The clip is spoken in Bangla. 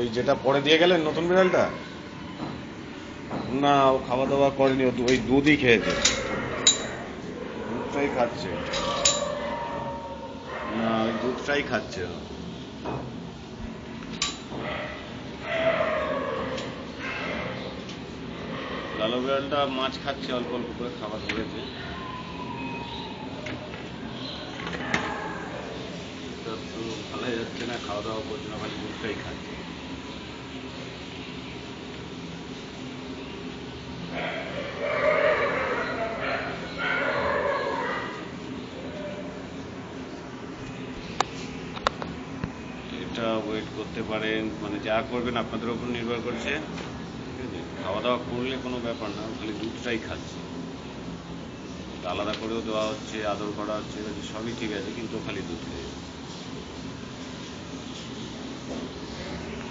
ওই যেটা পরে দিয়ে গেলেন নতুন বিড়ালটা? না, ও খাওয়া দাওয়া করেনি, ওই দুধই খেয়েছে, দুধটাই খাচ্ছে। না, ওই দুধটাই খাচ্ছে ও। কালো বিড়ালটা মাছ খাচ্ছে, অল্প অল্প করে খাবার ধরেছে। তো ভালো যাচ্ছে না, খাওয়া দাওয়া করছে না, খালি দুধটাই খাচ্ছে। এটা ওয়েট করতে পারেন, মানে যা করবেন আপনাদের উপর নির্ভর করছে। ঠিক আছে, খাওয়া দাওয়া করলে কোনো ব্যাপার না, খালি দুধটাই খাচ্ছে। আলাদা করেও দেওয়া হচ্ছে, আদর করা হচ্ছে, সবই ঠিক আছে, কিন্তু খালি দুধ খেয়ে